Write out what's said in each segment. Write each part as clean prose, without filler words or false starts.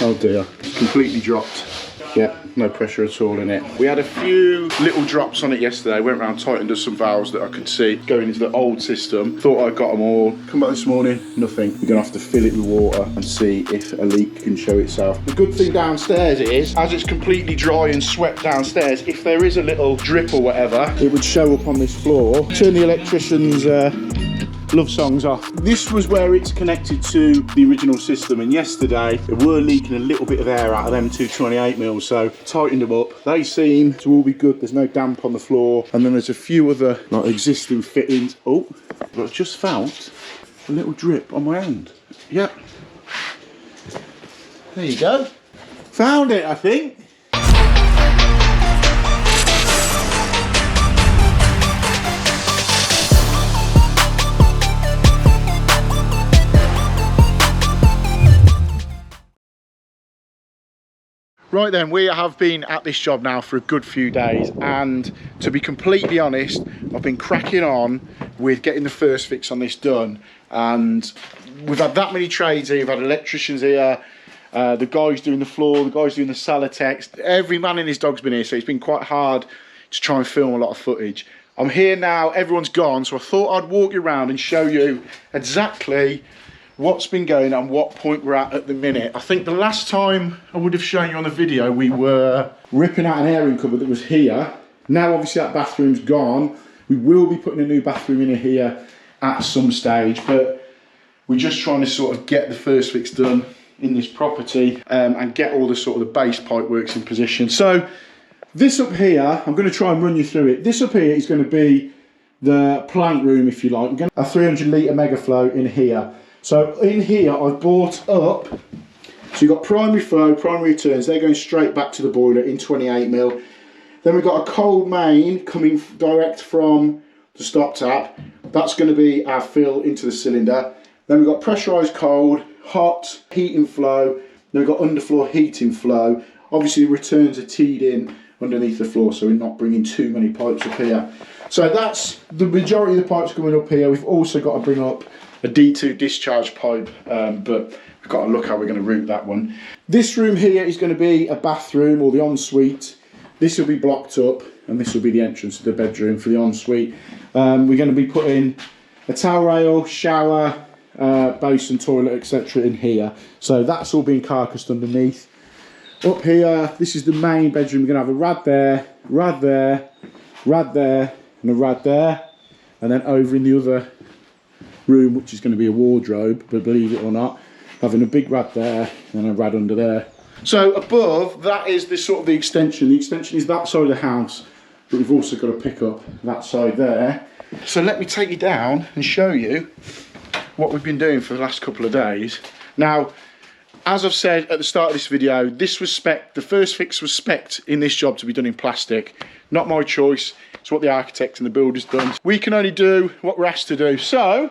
Oh dear, it's completely dropped. Yeah, no pressure at all in it. We had a few little drops on it yesterday. Went around, tightened up some valves that I could see going into the old system. Thought I got them all. Come back this morning, nothing. We're gonna have to fill it with water and see if a leak can show itself. The good thing downstairs is, as it's completely dry and swept downstairs, if there is a little drip or whatever, it would show up on this floor. Turn the electrician's love songs off. This was where it's connected to the original system, and yesterday they were leaking a little bit of air out of them 228mm, so tightened them up. They seem to all be good. There's no damp on the floor, and then there's a few other like existing fittings. Oh, but I've just felt a little drip on my hand. Yep. There you go. Found it, I think. Right then, we have been at this job now for a good few days, and to be completely honest, I've been cracking on with getting the first fix on this done, and we've had that many trades here. We've had electricians here, the guys doing the floor, the guys doing the Salatex, every man and his dog's been here, so it's been quite hard to try and film a lot of footage. I'm here now, everyone's gone, so I thought I'd walk you around and show you exactly what's been going on, what point we're at the minute. I think the last time I would have shown you on the video, we were ripping out an airing cupboard that was here. Now obviously that bathroom's gone. We will be putting a new bathroom in here at some stage, but we're just trying to sort of get the first fix done in this property and get all the sort of the base pipe works in position. So this up here, I'm going to try and run you through it. This up here is going to be the plant room, if you like. We're going to have a 300 litre mega flow in here. So in here I've brought up, so you've got primary flow, primary returns, they're going straight back to the boiler in 28mm. Then we've got a cold main coming direct from the stop tap. That's going to be our fill into the cylinder. Then we've got pressurised cold, hot, heating flow. Then we've got underfloor heating flow. Obviously the returns are teed in underneath the floor, so we're not bringing too many pipes up here. So that's the majority of the pipes coming up here. We've also got to bring up a D2 discharge pipe, but we've got to look how we're going to route that one. This room here is going to be a bathroom, or the ensuite. This will be blocked up, and this will be the entrance to the bedroom for the ensuite. We're going to be putting a towel rail, shower, basin, toilet, etc. in here. So that's all being carcassed underneath. Up here, this is the main bedroom. We're going to have a rad there, rad there, rad there, and a rad there. And then over in the other room, which is going to be a wardrobe, but believe it or not, having a big rad there and a rad under there. So above, that is the sort of the extension. The extension is that side of the house, but we've also got to pick up that side there. So let me take you down and show you what we've been doing for the last couple of days. Now, as I've said at the start of this video, this was spec, the first fix was spec'd in this job to be done in plastic. Not my choice, it's what the architect and the builder's done. We can only do what we're asked to do. So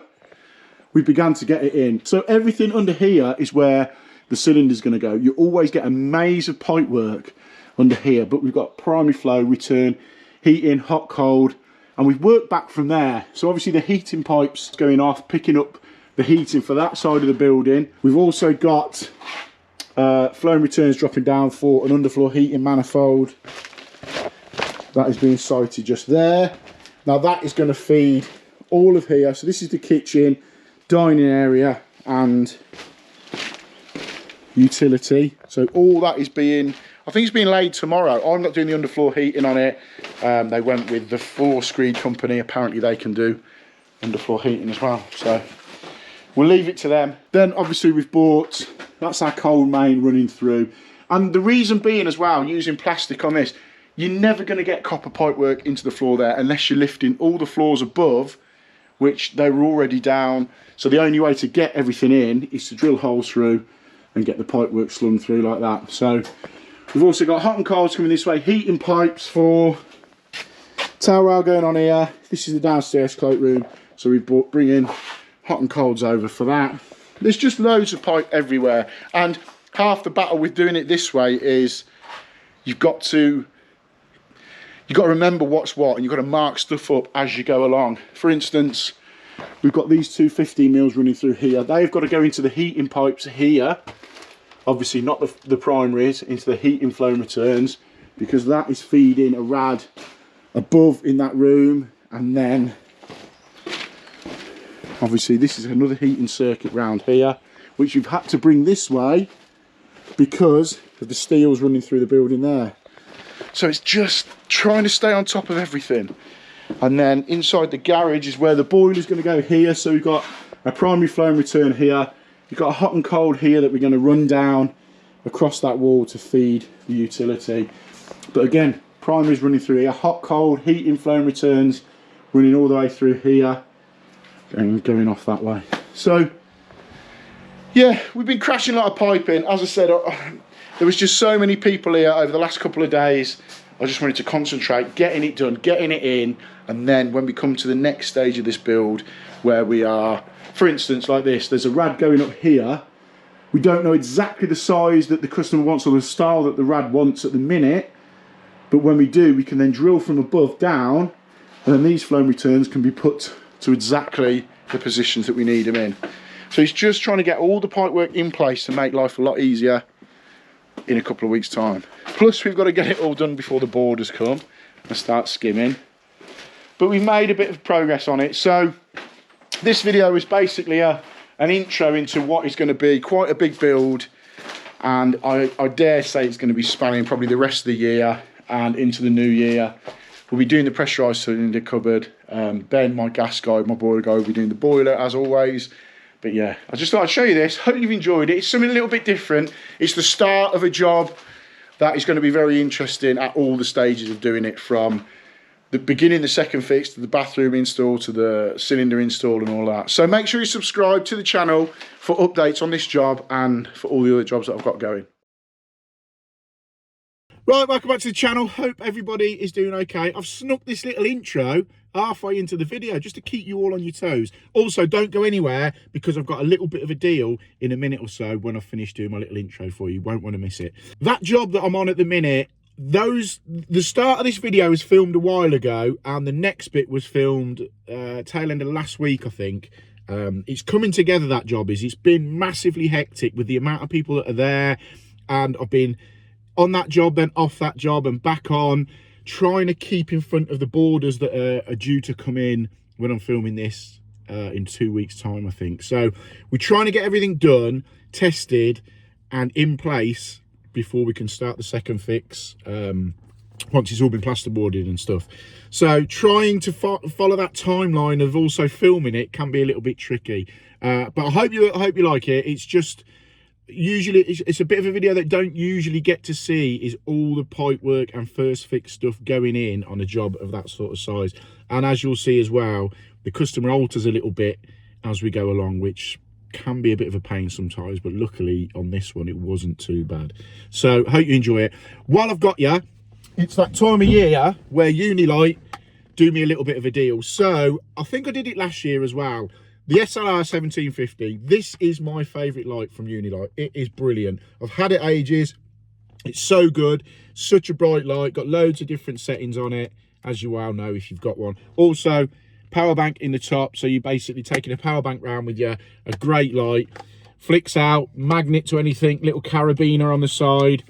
we began to get it in. So everything under here is where the cylinder's going to go. You always get a maze of pipe work under here, but we've got primary flow, return, heating, hot, cold, and we've worked back from there. So obviously the heating pipes going off, picking up the heating for that side of the building. We've also got flow and returns dropping down for an underfloor heating manifold. That is being sited just there. Now that is going to feed all of here. So this is the kitchen, dining area and utility. So all that is being, I think it's being laid tomorrow. I'm not doing the underfloor heating on it. They went with the 4-screed company. Apparently they can do underfloor heating as well. So we'll leave it to them. Then obviously we've bought, that's our cold main running through. And the reason being as well, using plastic on this, you're never going to get copper pipe work into the floor there unless you're lifting all the floors above, which they were already down. So the only way to get everything in is to drill holes through and get the pipe work slung through like that. So we've also got hot and colds coming this way, heating pipes for towel rail going on here. This is the downstairs cloakroom, so we bring in hot and colds over for that. There's just loads of pipe everywhere, and half the battle with doing it this way is you've got to remember what's what, and you've got to mark stuff up as you go along. For instance, we've got these two 15mm running through here. They've got to go into the heating pipes here obviously not the primaries, into the heating flow and returns, because that is feeding a rad above in that room. And then obviously this is another heating circuit round here, which you've had to bring this way because of the steels running through the building there. So it's just trying to stay on top of everything. And then inside the garage is where the boiler's going to go here. So we've got a primary flow and return here. You've got a hot and cold here that we're going to run down across that wall to feed the utility. But again, primary's running through here, hot, cold, heating, flow and returns running all the way through here and going off that way. So yeah, we've been crashing a lot of piping. As I said, there was just so many people here over the last couple of days. I just wanted to concentrate, getting it done, getting it in, and then when we come to the next stage of this build, where we are, for instance, like this, there's a rad going up here. We don't know exactly the size that the customer wants or the style that the rad wants at the minute, but when we do, we can then drill from above down, and then these flow and returns can be put to exactly the positions that we need them in. So it's just trying to get all the pipework in place to make life a lot easier in a couple of weeks' time. Plus we've got to get it all done before the borders come and start skimming. But we've made a bit of progress on it. So this video is basically an intro into what is going to be quite a big build, and I dare say it's going to be spanning probably the rest of the year and into the new year. We'll be doing the pressurised cylinder cupboard. Ben, my gas guy, my boiler guy, will be doing the boiler as always. But yeah, I just thought I'd show you this. Hope you've enjoyed it. It's something a little bit different. It's the start of a job that is going to be very interesting at all the stages of doing it, from the beginning, the second fix, to the bathroom install, to the cylinder install and all that. So make sure you subscribe to the channel for updates on this job and for all the other jobs that I've got going. Right, welcome back to the channel. Hope everybody is doing okay. I've snuck this little intro halfway into the video just to keep you all on your toes. Also, don't go anywhere, because I've got a little bit of a deal in a minute or so when I've finished doing my little intro for you. You won't want to miss it. That job that I'm on at the minute, the start of this video was filmed a while ago, and the next bit was filmed tail end of last week, I think. It's coming together, that job is. It's been massively hectic with the amount of people that are there, and I've been on that job, then off that job, and back on, trying to keep in front of the borders that are due to come in when I'm filming this in 2 weeks' time, I think. So we're trying to get everything done, tested, and in place before we can start the second fix, once it's all been plasterboarded and stuff. So trying to follow that timeline of also filming it can be a little bit tricky. But I hope you like it. It's just, usually it's a bit of a video that don't usually get to see, is all the pipe work and first fix stuff going in on a job of that sort of size. And as you'll see as well, the customer alters a little bit as we go along, which can be a bit of a pain sometimes, but luckily on this one it wasn't too bad. So hope you enjoy it. While I've got you, it's that time of year where UNILITE do me a little bit of a deal. So I think I did it last year as well. The SLR 1750, this is my favourite light from UNILITE. It is brilliant. I've had it ages. It's so good. Such a bright light. Got loads of different settings on it, as you well know if you've got one. Also, power bank in the top. So you're basically taking a power bank round with you. A great light. Flicks out. Magnet to anything. Little carabiner on the side.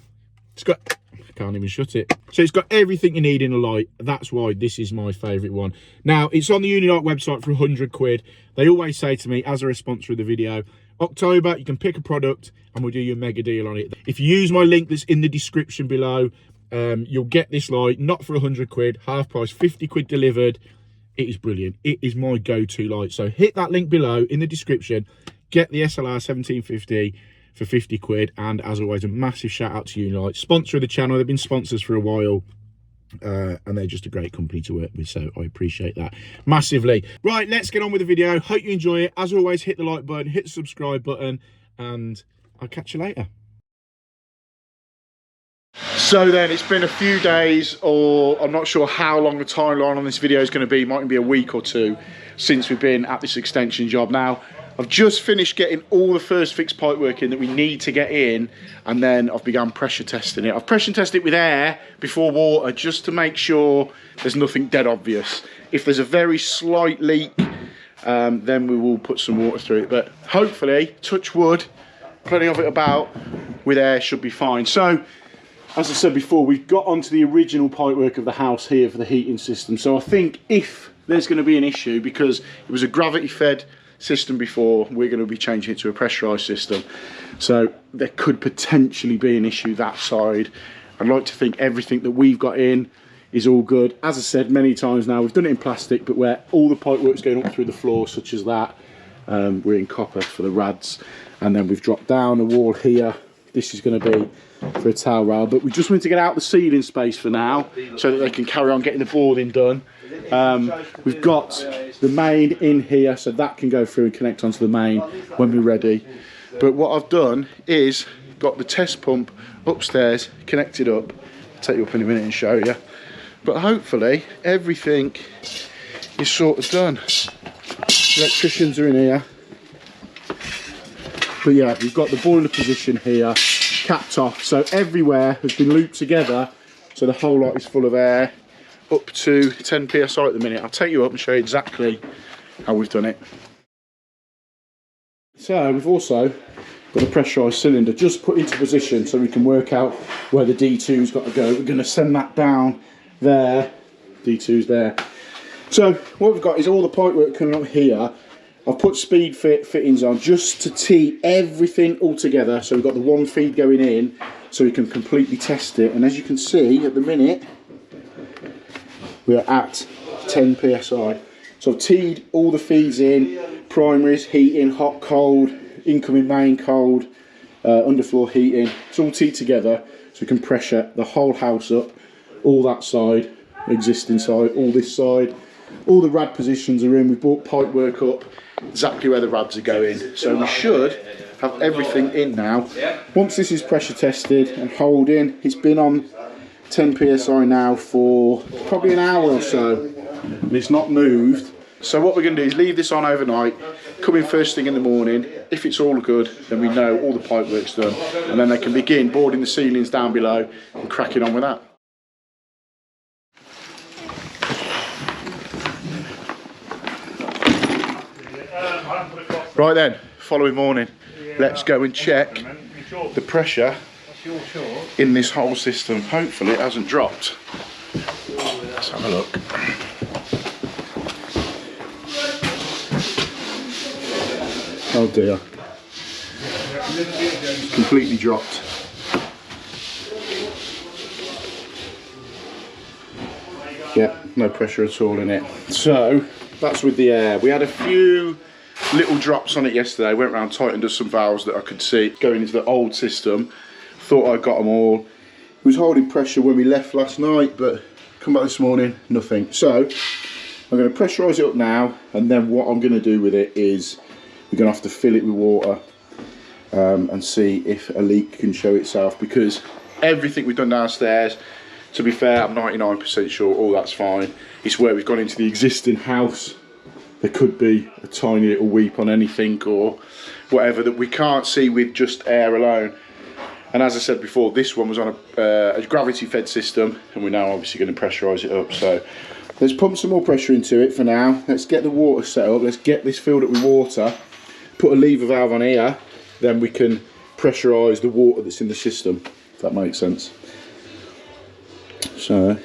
It's got... can't even shut it. So it's got everything you need in a light. That's why this is my favourite one. Now, it's on the UNILITE website for 100 quid. They always say to me, as a sponsor of the video, October, you can pick a product and we'll do you a mega deal on it. If you use my link that's in the description below, you'll get this light, not for 100 quid, half price, 50 quid delivered. It is brilliant. It is my go-to light. So hit that link below in the description, get the SLR 1750 for 50 quid, and as always, a massive shout out to UNILITE, sponsor of the channel. They've been sponsors for a while, and they're just a great company to work with, so I appreciate that massively. Right, let's get on with the video. Hope you enjoy it. As always, hit the like button, hit the subscribe button, and I'll catch you later. So then, it's been a few days, or I'm not sure how long the timeline on this video is going to be. It might be a week or two since we've been at this extension job. Now, I've just finished getting all the first fix pipe work in that we need to get in, and then I've begun pressure testing it. I've pressure tested it with air before water, just to make sure there's nothing dead obvious. If there's a very slight leak, then we will put some water through it. But hopefully, touch wood, plenty of it about with air, should be fine. So, as I said before, we've got onto the original pipework of the house here for the heating system. So I think if there's going to be an issue, because it was a gravity fed system before, we're going to be changing it to a pressurised system. So there could potentially be an issue that side. I'd like to think everything that we've got in is all good. As I said many times now, we've done it in plastic, but where all the pipework's going up through the floor, such as that, we're in copper for the rads. And then we've dropped down a wall here. This is going to be for a towel rail, but we just want to get out the ceiling space for now so that they can carry on getting the boarding done. We've got the main in here, so that can go through and connect onto the main when we're ready. But what I've done is got the test pump upstairs connected up. I'll take you up in a minute and show you. But hopefully everything is sort of done. The electricians are in here. But yeah, we've got the boiler position here, capped off, so everywhere has been looped together, so the whole lot is full of air, up to 10 psi at the minute. I'll take you up and show you exactly how we've done it. So we've also got a pressurised cylinder just put into position so we can work out where the D2's got to go. We're going to send that down there, D2's there. So what we've got is all the pipework coming up here. I've put speed fittings on just to tee everything all together, so we've got the one feed going in so we can completely test it. And as you can see at the minute we're at 10 psi. So I've teed all the feeds in, primaries, heating, hot, cold, incoming main cold, underfloor heating. It's all teed together so we can pressure the whole house up, all that side, existing side, all this side. All the rad positions are in. We've brought pipework up exactly where the rads are going, so we should have everything in now. Once this is pressure tested and holding, it's been on 10 psi now for probably an hour or so and it's not moved. So what we're going to do is leave this on overnight, come in first thing in the morning. If it's all good, then we know all the pipework's done, and then they can begin boarding the ceilings down below and cracking on with that. Right then, following morning, let's go and check the pressure in this whole system. Hopefully it hasn't dropped. Let's have a look. Oh dear. It's completely dropped. Yeah, no pressure at all in it. So, that's with the air. We had a few little drops on it yesterday. Went around, tightened up some valves that I could see going into the old system. Thought I got them all. It was holding pressure when we left last night, but come back this morning, nothing. So I'm going to pressurise it up now, and then what I'm going to do with it is we're going to have to fill it with water and see if a leak can show itself, because everything we've done downstairs, to be fair, I'm 99% sure all that's fine. It's where we've gone into the existing house. There could be a tiny little weep on anything or whatever that we can't see with just air alone. And as I said before, this one was on a gravity fed system, and we're now obviously going to pressurise it up. So let's pump some more pressure into it for now. Let's get the water set up. Let's get this filled up with water. Put a lever valve on here. Then we can pressurise the water that's in the system, if that makes sense. So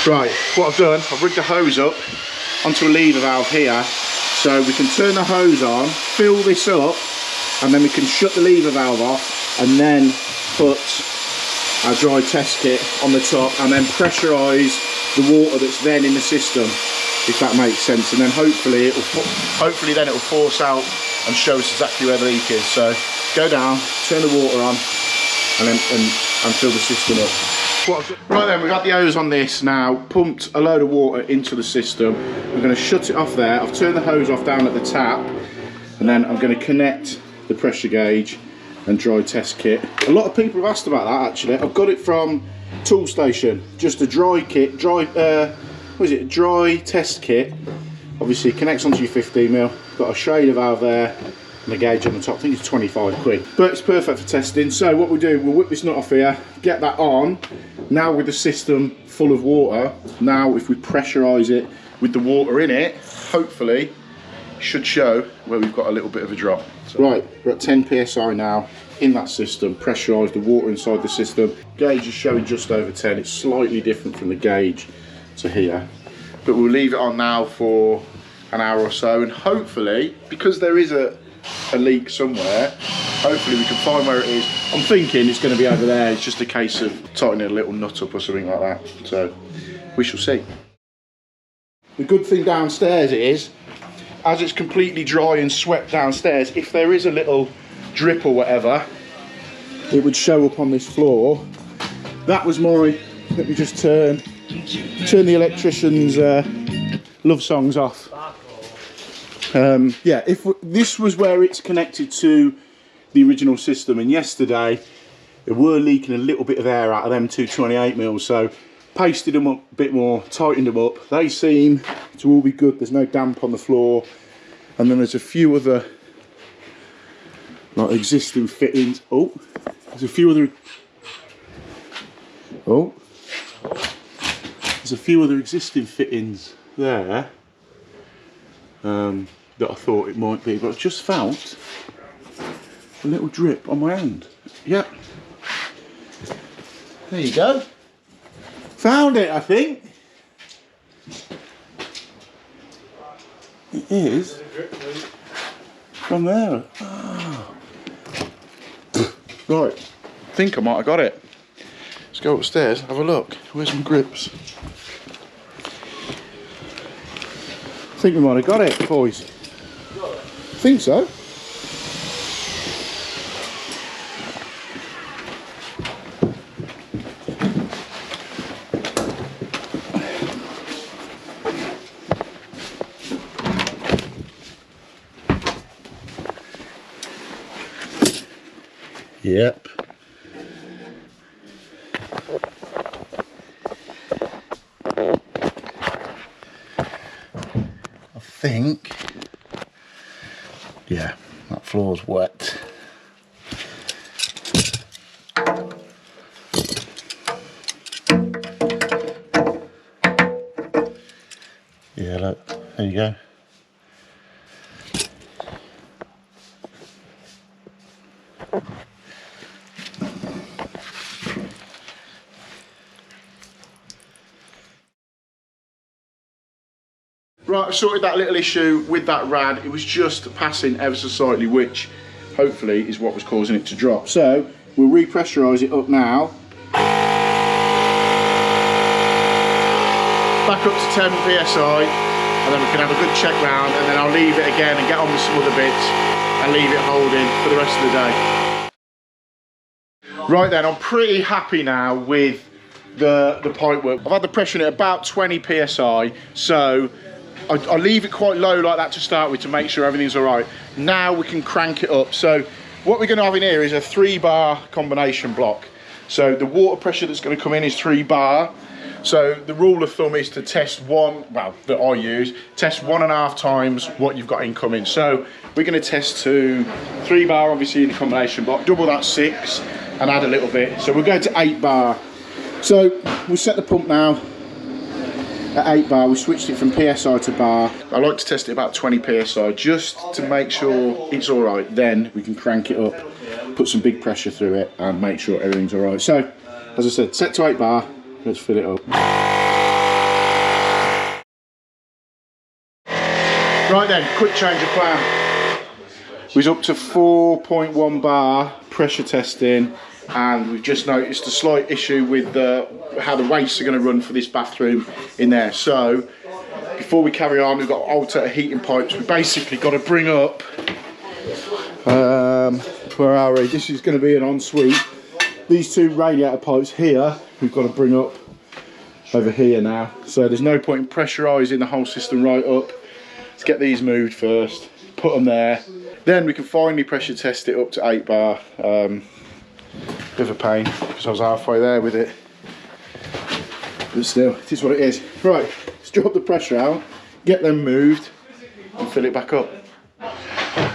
right, what I've done, I've rigged the hose up onto a lever valve here, so we can turn the hose on, fill this up, and then we can shut the lever valve off, and then put our dry test kit on the top, and then pressurise the water that's then in the system, if that makes sense. And then hopefully then it'll force out and show us exactly where the leak is. So go down, turn the water on, and then and fill the system up. Right then, we've got the hose on this now, pumped a load of water into the system. I'm going to shut it off there. I've turned the hose off down at the tap, and then I'm going to connect the pressure gauge and dry test kit. A lot of people have asked about that actually. I've got it from Tool Station, just a dry test kit. Obviously connects onto your 15mm, got a shader valve there and a gauge on the top. I think it's 25 quid, but it's perfect for testing. So what we do, we'll whip this nut off here, get that on. Now with the system full of water, now if we pressurise it with the water in it, hopefully, should show where we've got a little bit of a drop. So. Right, we're at 10 psi now in that system, pressurised, the water inside the system. Gauge is showing just over 10. It's slightly different from the gauge to here. But we'll leave it on now for an hour or so, and hopefully, because there is a leak somewhere, hopefully we can find where it is. I'm thinking it's going to be over there. It's just a case of tightening a little nut up or something like that. So we shall see. The good thing downstairs is, as it's completely dry and swept downstairs, if there is a little drip or whatever, it would show up on this floor. That was my, let me just turn the electrician's love songs off. Yeah, if this was where it's connected to the original system, and yesterday they were leaking a little bit of air out of them 228mm, so pasted them up a bit more, tightened them up. They seem to all be good. There's no damp on the floor, and then there's a few other like existing fittings. Oh, there's a few other. Oh, there's a few other existing fittings there that I thought it might be, but I've just felt a little drip on my hand. Yep. There you go. Found it, I think. It is from there. Oh. Right, I think I might have got it. Let's go upstairs, have a look. Where's my grips? I think we might have got it, boys. I think so. Yep. I think, yeah, that floor's wet. Yeah, look, there you go. Right, I've sorted that little issue with that rad. It was just passing ever so slightly, which hopefully is what was causing it to drop. So we'll repressurise it up now. Back up to 10 psi, and then we can have a good check round, and then I'll leave it again and get on with some other bits and leave it holding for the rest of the day. Right then, I'm pretty happy now with the pipework. I've had the pressure in at about 20 psi, so I leave it quite low like that to start with to make sure everything's all right. Now we can crank it up. So what we're going to have in here is a 3-bar combination block. So the water pressure that's going to come in is 3 bar. So the rule of thumb is to test that I use, test 1.5 times what you've got incoming. So we're going to test to 3 bar, obviously in the combination block, double that 6 and add a little bit. So we'll go to 8 bar. So we'll set the pump now at 8 bar. We switched it from PSI to bar. I like to test it about 20 PSI just to make sure it's all right. Then we can crank it up, put some big pressure through it and make sure everything's all right. So, as I said, set to 8 bar. Let's fill it up. Right then, quick change of plan. We was up to 4.1 bar pressure testing, and we've just noticed a slight issue with how the wastes are going to run for this bathroom in there. So before we carry on, we've got to alter heating pipes. We basically got to bring up where are we? This is going to be an ensuite. These 2 radiator pipes here we've got to bring up over here now, so there's no point in pressurising the whole system right up. Let's get these moved first, put them there, then we can finally pressure test it up to 8 bar. Bit of a pain because I was halfway there with it, but still, it is what it is. Right, let's drop the pressure out, get them moved and fill it back up.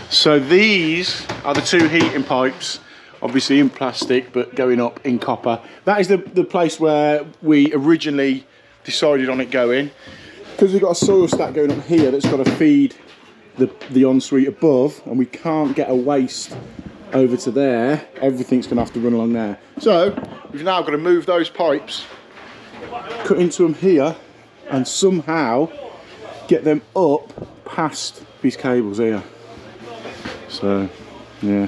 So these are the 2 heating pipes, obviously in plastic but going up in copper. That is the place where we originally decided on it going. because we've got a soil stack going up here that's got to feed the ensuite above, and we can't get a waste over to there, everything's going to have to run along there. So we've now got to move those pipes, cut into them here, and somehow get them up past these cables here. So yeah,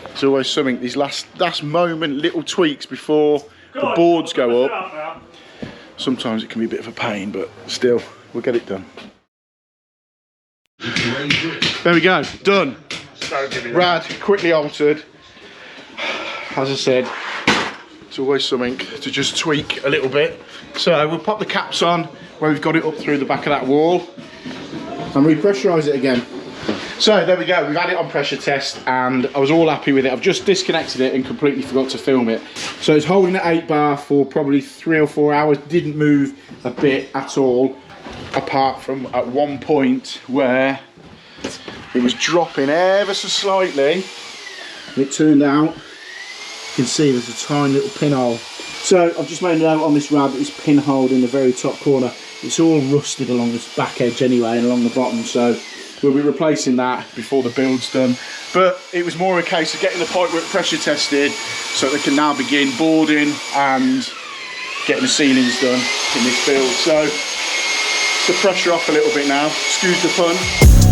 it's always something, these last moment little tweaks before the boards go up. Sometimes it can be a bit of a pain, but still, we'll get it done. There we go, done. Rad, quickly altered. As I said, it's always something to just tweak a little bit. So we'll pop the caps on where we've got it up through the back of that wall and repressurise it again. So there we go, we've had it on pressure test and I was all happy with it. I've just disconnected it and completely forgot to film it. So it's holding at 8 bar for probably 3 or 4 hours, didn't move a bit at all, apart from at one point where it was dropping ever so slightly. It turned out, you can see there's a tiny little pinhole. So I've just made a note on this rad that it's pinholed in the very top corner. It's all rusted along this back edge anyway and along the bottom, so we'll be replacing that before the build's done. But it was more a case of getting the pipework pressure tested so they can now begin boarding and getting the ceilings done in this build. So the pressure off a little bit now, excuse the pun.